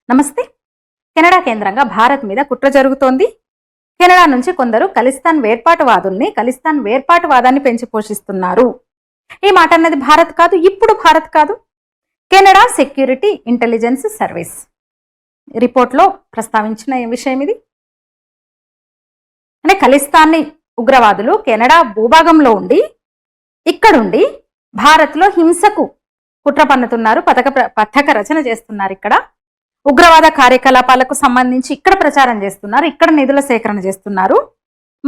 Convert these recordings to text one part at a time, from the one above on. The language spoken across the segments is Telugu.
నమస్తే. కెనడా కేంద్రంగా భారత్ మీద కుట్ర జరుగుతోంది. కెనడా నుంచి కొందరు ఖలిస్తాన్ వేర్పాటువాదాన్ని పెంచి పోషిస్తున్నారు. ఈ మాట అన్నది భారత్ కాదు, ఇప్పుడు భారత్ కాదు, కెనడా సెక్యూరిటీ ఇంటెలిజెన్స్ సర్వీస్ రిపోర్ట్లో ప్రస్తావించిన విషయం ఇది. అంటే ఖలిస్తానీ ఉగ్రవాదులు కెనడా భూభాగంలో ఉండి ఇక్కడుండి భారత్లో హింసకు కుట్ర పన్నుతున్నారు, పథక రచన చేస్తున్నారు. ఇక్కడ ఉగ్రవాద కార్యకలాపాలకు సంబంధించి ఇక్కడ ప్రచారం చేస్తున్నారు, ఇక్కడ నిధుల సేకరణ చేస్తున్నారు.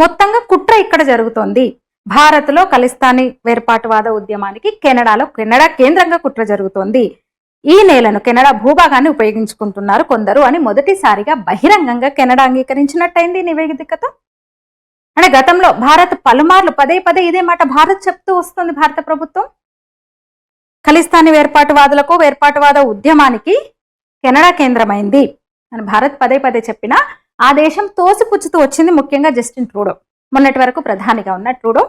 మొత్తంగా కుట్ర ఇక్కడ జరుగుతోంది. భారత్లో ఖలిస్తానీ వేర్పాటువాద ఉద్యమానికి కెనడా కేంద్రంగా కుట్ర జరుగుతోంది. ఈ నేలను కెనడా భూభాగాన్ని ఉపయోగించుకుంటున్నారు కొందరు అని మొదటిసారిగా బహిరంగంగా కెనడా అంగీకరించినట్టయింది నివేదికతో. అంటే గతంలో భారత్ పలుమార్లు పదే ఇదే మాట భారత్ చెప్తూ వస్తుంది. భారత ప్రభుత్వం ఖలిస్తానీ వేర్పాటువాద ఉద్యమానికి కెనడా కేంద్రమైంది అని భారత్ పదే చెప్పినా ఆ దేశం తోసిపుచ్చుతూ వచ్చింది, ముఖ్యంగా జస్టిన్ ట్రూడో, మొన్నటి వరకు ప్రధానిగా ఉన్న ట్రూడో.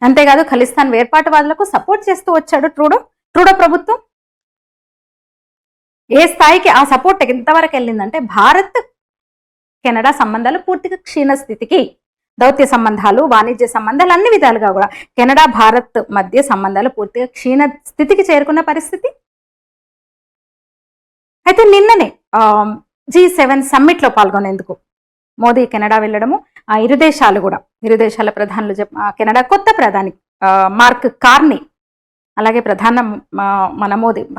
అంతేకాదు ఖలిస్తాన్ వేర్పాటువాదులకు సపోర్ట్ చేస్తూ వచ్చాడు ట్రూడో ప్రభుత్వం. ఏ స్థాయికి ఆ సపోర్ట్ ఎంతవరకు వెళ్ళిందంటే భారత్ కెనడా సంబంధాలు పూర్తిగా క్షీణ స్థితికి, దౌత్య సంబంధాలు, వాణిజ్య సంబంధాలు అన్ని విధాలుగా కూడా కెనడా భారత్ మధ్య సంబంధాలు పూర్తిగా క్షీణ స్థితికి చేరుకున్న పరిస్థితి. అయితే నిన్ననే G7 సమ్మిట్లో పాల్గొనేందుకు మోదీ కెనడా వెళ్ళడము, ఇరు దేశాల ప్రధానులు కెనడా కొత్త ప్రధాని మార్క్ కార్నీ, అలాగే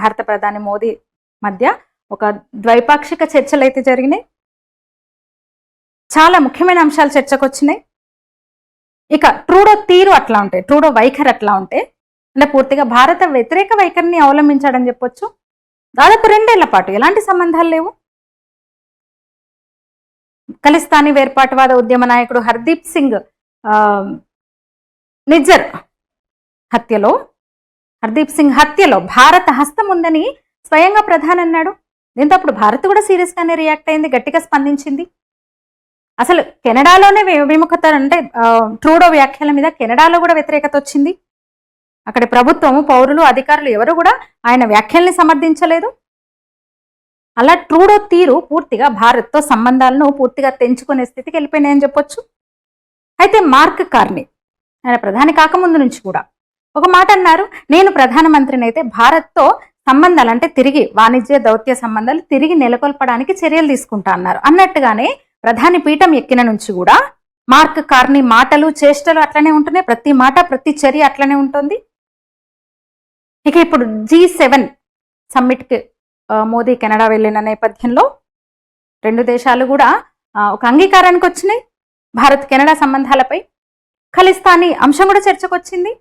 భారత ప్రధాని మోదీ మధ్య ఒక ద్వైపాక్షిక చర్చలు అయితే జరిగినాయి. చాలా ముఖ్యమైన అంశాలు చర్చకు వచ్చినాయి. ఇక ట్రూడో తీరు అట్లా ఉంటే, ట్రూడో వైఖరి అట్లా ఉంటే, అంటే పూర్తిగా భారత వ్యతిరేక వైఖరిని అవలంబించాడని చెప్పొచ్చు. దాదాపు 2 ఏళ్ల పాటు ఎలాంటి సంబంధాలు లేవు. ఖలిస్తానీ వేర్పాటువాద ఉద్యమ నాయకుడు హర్దీప్ సింగ్ నిజ్జర్ హత్యలో భారత హస్తం ఉందని స్వయంగా ప్రధాని అన్నాడు. దీంతో అప్పుడు భారత్ కూడా సీరియస్ గానే రియాక్ట్ అయింది, గట్టిగా స్పందించింది. అసలు కెనడాలోనే విముఖత, అంటే ట్రూడో వ్యాఖ్యల మీద కెనడాలో కూడా వ్యతిరేకత వచ్చింది. అక్కడి ప్రభుత్వము, పౌరులు, అధికారులు ఎవరు కూడా ఆయన వ్యాఖ్యల్ని సమర్థించలేదు. అలా ట్రూడో తీరు పూర్తిగా భారత్తో సంబంధాలను పూర్తిగా తెంచుకునే స్థితికి వెళ్ళిపోయినాయని చెప్పొచ్చు. అయితే మార్క్ కార్నీ ఆయన ప్రధాని కాకముందు నుంచి కూడా ఒక మాట అన్నారు, నేను ప్రధానమంత్రిని అయితే భారత్తో సంబంధాలు, అంటే తిరిగి వాణిజ్య దౌత్య సంబంధాలు తిరిగి నెలకొల్పడానికి చర్యలు తీసుకుంటా అన్నారు. అన్నట్టుగానే ప్రధాని పీఠం ఎక్కిన నుంచి కూడా మార్క్ కార్నీ మాటలు, చేష్టలు అట్లనే ఉంటున్నాయి. ప్రతి మాట, ప్రతి చర్య అట్లనే ఉంటుంది. ఇక ఇప్పుడు G7 సమ్మిట్కి మోదీ కెనడా వెళ్ళిన నేపథ్యంలో 2 దేశాలు కూడా ఒక అంగీకారానికి వచ్చినాయి. భారత్ కెనడా సంబంధాలపై ఖలిస్తానీ అంశం కూడా చర్చకు వచ్చింది.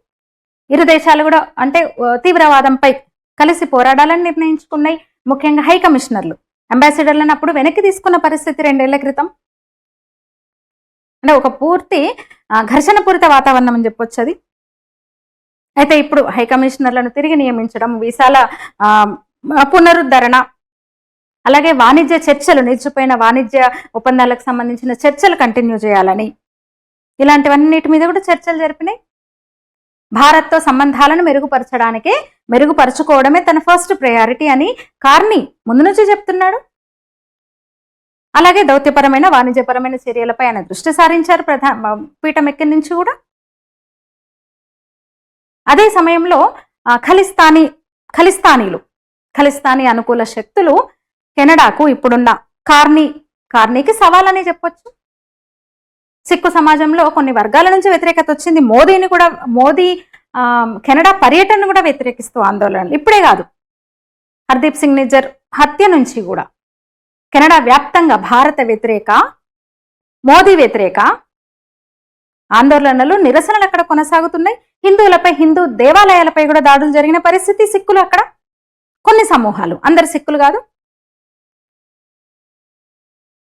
ఇరు దేశాలు కూడా అంటే తీవ్రవాదంపై కలిసి పోరాడాలని నిర్ణయించుకున్నాయి. ముఖ్యంగా హై కమిషనర్లు, అంబాసిడర్లను అప్పుడు వెనక్కి తీసుకున్న పరిస్థితి 2 ఏళ్ల క్రితం. అంటే ఒక పూర్తి ఘర్షణపూరిత వాతావరణం అని చెప్పొచ్చు అది. అయితే ఇప్పుడు హై కమిషనర్లను తిరిగి నియమించడం, వీసాల పునరుద్ధరణ, అలాగే వాణిజ్య చర్చలు, నిలిచిపోయిన వాణిజ్య ఒప్పందాలకు సంబంధించిన చర్చలు కంటిన్యూ చేయాలని, ఇలాంటివన్నిటి మీద కూడా చర్చలు జరిపినాయి. భారత్తో సంబంధాలను మెరుగుపరచుకోవడమే తన ఫస్ట్ ప్రయారిటీ అని కార్నీ ముందు నుంచి చెప్తున్నాడు. అలాగే దౌత్యపరమైన, వాణిజ్యపరమైన చర్యలపై ఆయన దృష్టి సారించారు పీఠం ఎక్కి నుంచి కూడా. అదే సమయంలో ఖలిస్తానీ అనుకూల శక్తులు కెనడాకు ఇప్పుడున్న కార్నీకి సవాలని చెప్పొచ్చు. సిక్కు సమాజంలో కొన్ని వర్గాల నుంచి వ్యతిరేకత వచ్చింది. మోదీ కెనడా పర్యటనను కూడా వ్యతిరేకిస్తూ ఆందోళనలు. ఇప్పుడే కాదు, హర్దీప్ సింగ్ నిజ్జర్ హత్య నుంచి కూడా కెనడా వ్యాప్తంగా భారత వ్యతిరేక, మోదీ వ్యతిరేక ఆందోళనలు, నిరసనలు అక్కడ కొనసాగుతున్నాయి. హిందువులపై, హిందూ దేవాలయాలపై కూడా దాడులు జరిగిన పరిస్థితి. సిక్కులు అక్కడ కొన్ని సమూహాలు, అందరు సిక్కులు కాదు.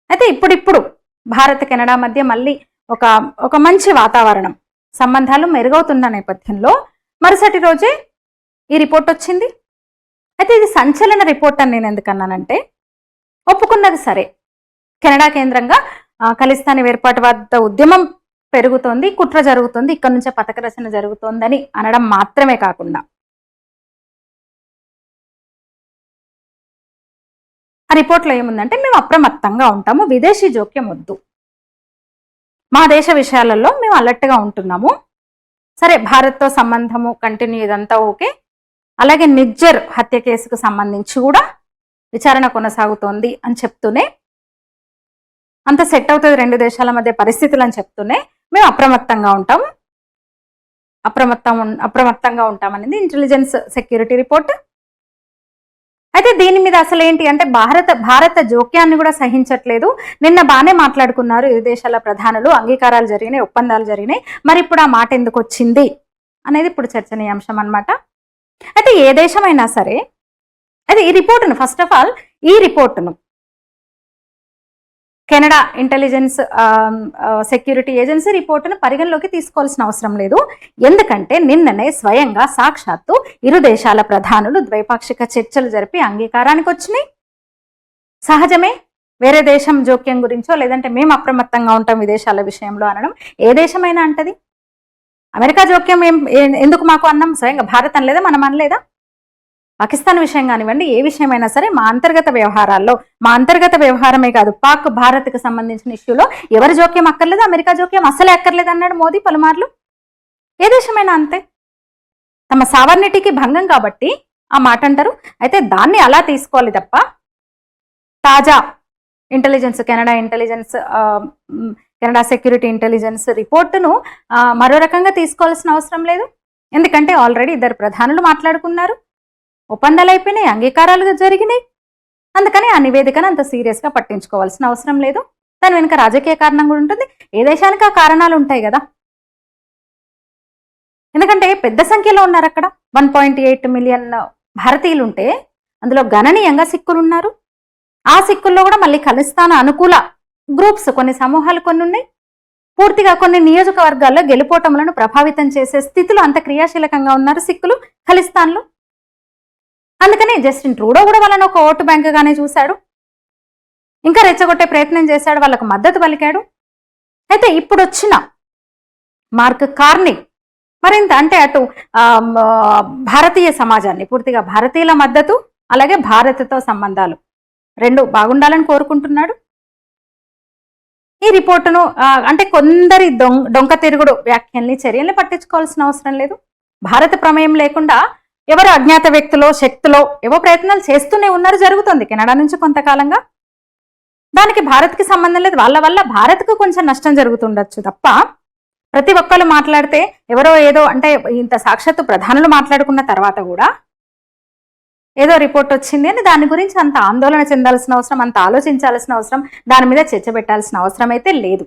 అయితే ఇప్పుడు భారత్ కెనడా మధ్య మళ్ళీ ఒక మంచి వాతావరణం, సంబంధాలు మెరుగవుతున్న నేపథ్యంలో మరుసటి రోజే ఈ రిపోర్ట్ వచ్చింది. అయితే ఇది సంచలన రిపోర్ట్ అని నేను ఎందుకన్నానంటే, ఒప్పుకున్నది సరే, కెనడా కేంద్రంగా ఖలిస్తానీ ఏర్పాటు వద్ద ఉద్యమం పెరుగుతోంది, కుట్ర జరుగుతుంది, ఇక్కడ నుంచే పథక రచన జరుగుతోందని అనడం మాత్రమే కాకుండా ఆ రిపోర్ట్లో ఏముందంటే మేము అప్రమత్తంగా ఉంటాము, విదేశీ జోక్యం వద్దు, మా దేశ విషయాలలో మేము అలర్ట్గా ఉంటున్నాము. సరే, భారత్తో సంబంధము కంటిన్యూ ఇదంతా ఓకే. అలాగే నిజ్జర్ హత్య కేసుకు సంబంధించి కూడా విచారణ కొనసాగుతోంది అని చెప్తూనే, అంత సెట్ అవుతుంది రెండు దేశాల మధ్య పరిస్థితులు అని చెప్తూనే మేము అప్రమత్తంగా ఉంటామనేది ఇంటెలిజెన్స్ సెక్యూరిటీ రిపోర్ట్. అయితే దీని మీద అసలు ఏంటి అంటే భారత జోక్యాన్ని కూడా సహించట్లేదు. నిన్న బాగానే మాట్లాడుకున్నారు ఇరు దేశాల ప్రధానులు, అంగీకారాలు జరిగినాయి, ఒప్పందాలు జరిగినాయి, మరి ఇప్పుడు ఆ మాట ఎందుకు వచ్చింది అనేది ఇప్పుడు చర్చనీయాంశం అన్నమాట. అయితే ఏ దేశమైనా సరే, అయితే ఈ రిపోర్టును ఫస్ట్ ఆఫ్ ఆల్ ఈ రిపోర్టును కెనడా ఇంటెలిజెన్స్ సెక్యూరిటీ ఏజెన్సీ రిపోర్టును పరిగణలోకి తీసుకోవాల్సిన అవసరం లేదు. ఎందుకంటే నిన్ననే స్వయంగా సాక్షాత్తు ఇరు దేశాల ప్రధానులు ద్వైపాక్షిక చర్చలు జరిపి అంగీకారానికి వచ్చినాయి. సహజమే, వేరే దేశం జోక్యం గురించో లేదంటే మేము అప్రమత్తంగా ఉంటాం విదేశాల విషయంలో అనడం ఏ దేశమైనా అంటది. అమెరికా జోక్యం ఎందుకు మాకు అన్నాం, స్వయంగా భారత్ అనలేదా, మనం అనలేదా? పాకిస్తాన్ విషయం కానివ్వండి, ఏ విషయమైనా సరే మా అంతర్గత వ్యవహారాల్లో, మా అంతర్గత వ్యవహారమే కాదు పాక్ భారత్కి సంబంధించిన ఇష్యూలో ఎవరి జోక్యం అక్కర్లేదు, అమెరికా జోక్యం అసలే అక్కర్లేదు అన్నాడు మోదీ పలుమార్లు. ఏ దేశమైనా అంతే, తమ సావర్నిటీకి భంగం కాబట్టి ఆ మాట అంటారు. అయితే దాన్ని అలా తీసుకోవాలి తప్ప తాజా కెనడా సెక్యూరిటీ ఇంటెలిజెన్స్ రిపోర్టును మరో రకంగా తీసుకోవాల్సిన అవసరం లేదు. ఎందుకంటే ఆల్రెడీ ఇద్దరు ప్రధానులు మాట్లాడుకున్నారు, ఒప్పందాలు అయిపోయినాయి, అంగీకారాలు జరిగినాయి. అందుకని ఆ నివేదికను అంత సీరియస్గా పట్టించుకోవాల్సిన అవసరం లేదు. దాని వెనుక రాజకీయ కారణం కూడా ఉంటుంది, ఏ దేశానికి ఆ కారణాలు ఉంటాయి కదా. ఎందుకంటే పెద్ద సంఖ్యలో ఉన్నారు అక్కడ, 1.8 మిలియన్ భారతీయులు ఉంటే అందులో గణనీయంగా సిక్కులు ఉన్నారు. ఆ సిక్కుల్లో కూడా మళ్ళీ ఖలిస్తాన్ అనుకూల గ్రూప్స్, కొన్ని సమూహాలు కొన్ని ఉన్నాయి. పూర్తిగా కొన్ని నియోజకవర్గాల్లో గెలుపోటములను ప్రభావితం చేసే స్థితిలో అంత క్రియాశీలకంగా ఉన్నారు సిక్కులు ఖలిస్తాన్లో. అందుకని జస్టిన్ ట్రూడో కూడా వాళ్ళని ఒక ఓటు బ్యాంకుగానే చూశాడు, ఇంకా రెచ్చగొట్టే ప్రయత్నం చేశాడు, వాళ్ళకు మద్దతు పలికాడు. అయితే ఇప్పుడు వచ్చిన మార్క్ కార్నీ మరింత అంటే అటు భారతీయ సమాజాన్ని, పూర్తిగా భారతీయుల మద్దతు, అలాగే భారత్తో సంబంధాలు రెండు బాగుండాలని కోరుకుంటున్నాడు. ఈ రిపోర్టును అంటే కొందరి డొంక తిరుగుడు వ్యాఖ్యల్ని, చర్యల్ని పట్టించుకోవాల్సిన అవసరం లేదు. భారత ప్రమేయం లేకుండా ఎవరు అజ్ఞాత వ్యక్తులో, శక్తులో ఏవో ప్రయత్నాలు చేస్తూనే ఉన్నారు, జరుగుతుంది కెనడా నుంచి కొంతకాలంగా. దానికి భారత్కి సంబంధం లేదు. వాళ్ళ వల్ల భారత్కు కొంచెం నష్టం జరుగుతుండొచ్చు తప్ప ప్రతి ఒక్కరు మాట్లాడితే ఎవరో ఏదో అంటే ఇంత సాక్షాత్తు ప్రధానులు మాట్లాడుకున్న తర్వాత కూడా ఏదో రిపోర్ట్ వచ్చింది అని దాని గురించి అంత ఆందోళన చెందాల్సిన అవసరం, అంత ఆలోచించాల్సిన అవసరం, దాని మీద చర్చ పెట్టాల్సిన అవసరం అయితే లేదు.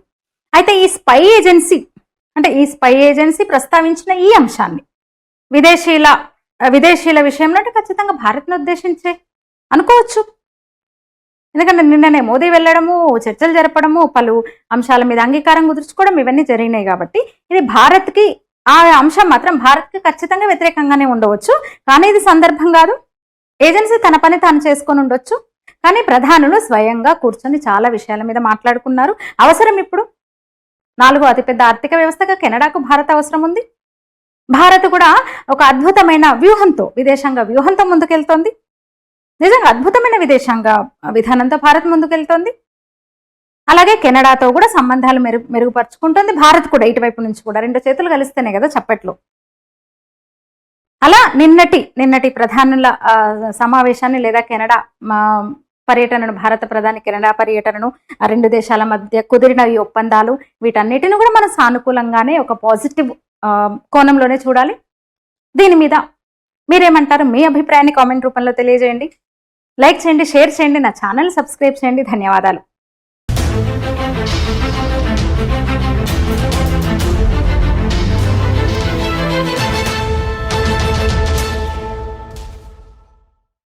అయితే ఈ స్పై ఏజెన్సీ ప్రస్తావించిన ఈ అంశాన్ని విదేశీయుల విషయంలో అంటే ఖచ్చితంగా భారత్ను ఉద్దేశించే అనుకోవచ్చు. ఎందుకంటే నిన్ననే మోదీ వెళ్ళడము, చర్చలు జరపడము, పలు అంశాల మీద అంగీకారం కుదుర్చుకోవడం ఇవన్నీ జరిగినాయి కాబట్టి ఇది భారత్కి, ఆ అంశం మాత్రం భారత్కి ఖచ్చితంగా వ్యతిరేకంగానే ఉండవచ్చు. కానీ ఇది సందర్భం కాదు. ఏజెన్సీ తన పని తాను చేసుకొని ఉండొచ్చు, కానీ ప్రధానులు స్వయంగా కూర్చొని చాలా విషయాల మీద మాట్లాడుకున్నారు. అవసరం ఇప్పుడు 4వ అతిపెద్ద ఆర్థిక వ్యవస్థగా కెనడాకు భారత్ అవసరం ఉంది. భారత్ కూడా ఒక అద్భుతమైన విదేశాంగ వ్యూహంతో ముందుకెళ్తోంది. నిజంగా అద్భుతమైన విదేశాంగ విధానంతో భారత్ ముందుకెళ్తోంది. అలాగే కెనడాతో కూడా సంబంధాలు మెరుగుపరుచుకుంటుంది భారత్ కూడా, ఇటువైపు నుంచి కూడా. రెండు చేతులు కలిస్తేనే కదా చప్పట్లు. అలా నిన్నటి ప్రధానుల సమావేశాన్ని లేదా కెనడా పర్యటనను, భారత ప్రధాని కెనడా పర్యటనను, ఆ రెండు దేశాల మధ్య కుదిరిన ఈ ఒప్పందాలు, వీటన్నిటిని కూడా మనం సానుకూలంగానే ఒక పాజిటివ్ కోణంలోనే చూడాలి. దీని మీద మీరేమంటారు? మీ అభిప్రాయాన్ని కామెంట్ రూపంలో తెలియజేయండి. లైక్ చేయండి, షేర్ చేయండి, నా ఛానల్ సబ్స్క్రైబ్ చేయండి. ధన్యవాదాలు.